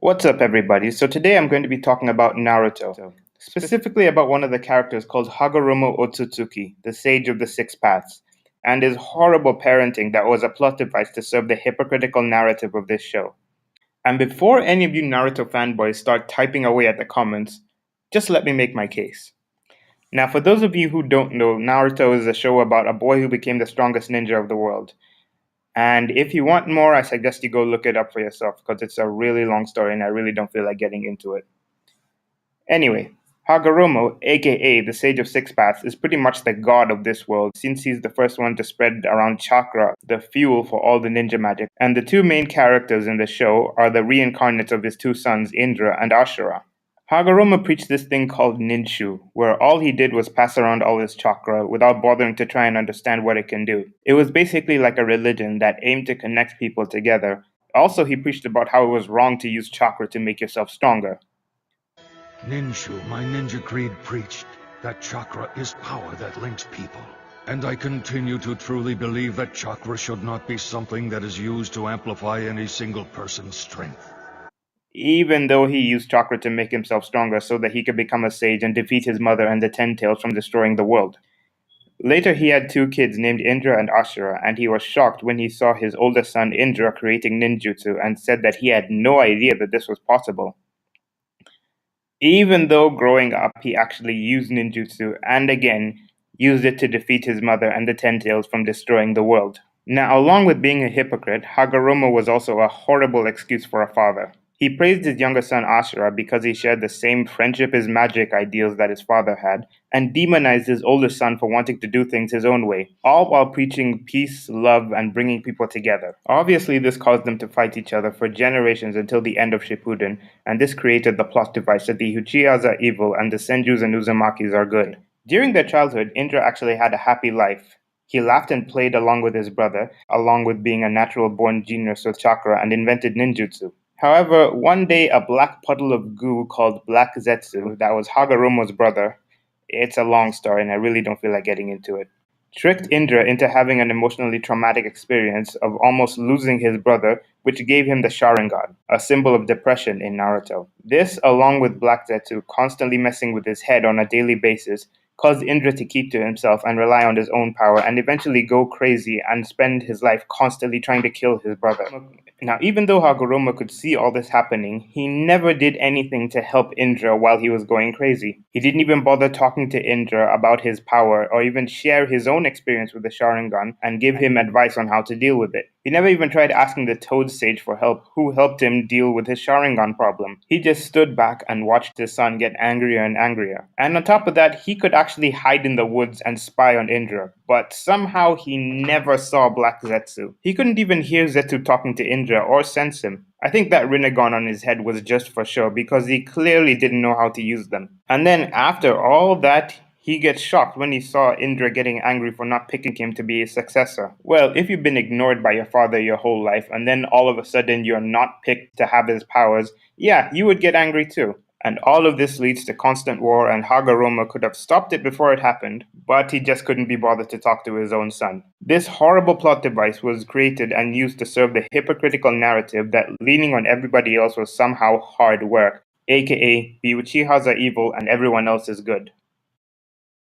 What's up, everybody? So today I'm going to be talking about Naruto, specifically about one of the characters called Hagoromo Otsusuki, the Sage of the Six Paths, and his horrible parenting that was a plot device to serve the hypocritical narrative of this show. And before any of you Naruto fanboys start typing away at the comments, just let me make my case. Now, for those of you who don't know, Naruto is a show about a boy who became the strongest ninja of the world. And if you want more, I suggest you go look it up for yourself because it's a really long story and I really don't feel like getting into it. Anyway, Hagoromo, aka the Sage of Six Paths, is pretty much the god of this world since he's the first one to spread around chakra, the fuel for all the ninja magic. And the two main characters in the show are the reincarnates of his two sons, Indra and Ashura. Hagoromo preached this thing called ninshu, where all he did was pass around all his chakra without bothering to try and understand what it can do. It was basically like a religion that aimed to connect people together. Also, he preached about how it was wrong to use chakra to make yourself stronger. Ninshu, my ninja creed preached that chakra is power that links people. And I continue to truly believe that chakra should not be something that is used to amplify any single person's strength. Even though he used chakra to make himself stronger so that he could become a sage and defeat his mother and the Ten Tails from destroying the world. Later, he had two kids named Indra and Ashura, and he was shocked when he saw his older son Indra creating ninjutsu and said that he had no idea that this was possible. Even though growing up he actually used ninjutsu and again used it to defeat his mother and the Ten Tails from destroying the world. Now, along with being a hypocrite, Hagoromo was also a horrible excuse for a father. He praised his younger son Ashura because he shared the same friendship is magic ideals that his father had, and demonized his older son for wanting to do things his own way, all while preaching peace, love, and bringing people together. Obviously, this caused them to fight each other for generations until the end of Shippuden, and this created the plot device that the Uchihas are evil and the Senjus and Uzumakis are good. During their childhood, Indra actually had a happy life. He laughed and played along with his brother, along with being a natural-born genius with chakra, and invented ninjutsu. However, one day a black puddle of goo called Black Zetsu, that was Hagoromo's brother, it's a long story and I really don't feel like getting into it, tricked Indra into having an emotionally traumatic experience of almost losing his brother, which gave him the Sharingan, a symbol of depression in Naruto. This, along with Black Zetsu constantly messing with his head on a daily basis, caused Indra to keep to himself and rely on his own power and eventually go crazy and spend his life constantly trying to kill his brother. Now, even though Hagoromo could see all this happening, he never did anything to help Indra while he was going crazy. He didn't even bother talking to Indra about his power or even share his own experience with the Sharingan and give him advice on how to deal with it. He never even tried asking the Toad Sage for help, who helped him deal with his Sharingan problem. He just stood back and watched his son get angrier and angrier. And on top of that, he could actually hide in the woods and spy on Indra, but somehow he never saw Black Zetsu. He couldn't even hear Zetsu talking to Indra or sense him. I think that Rinnegan on his head was just for show because he clearly didn't know how to use them. And then after all that, he gets shocked when he saw Indra getting angry for not picking him to be his successor. Well, if you've been ignored by your father your whole life and then all of a sudden you're not picked to have his powers, yeah, you would get angry too. And all of this leads to constant war, and Hagoromo could have stopped it before it happened, but he just couldn't be bothered to talk to his own son. This horrible plot device was created and used to serve the hypocritical narrative that leaning on everybody else was somehow hard work, aka the Uchihas are evil and everyone else is good.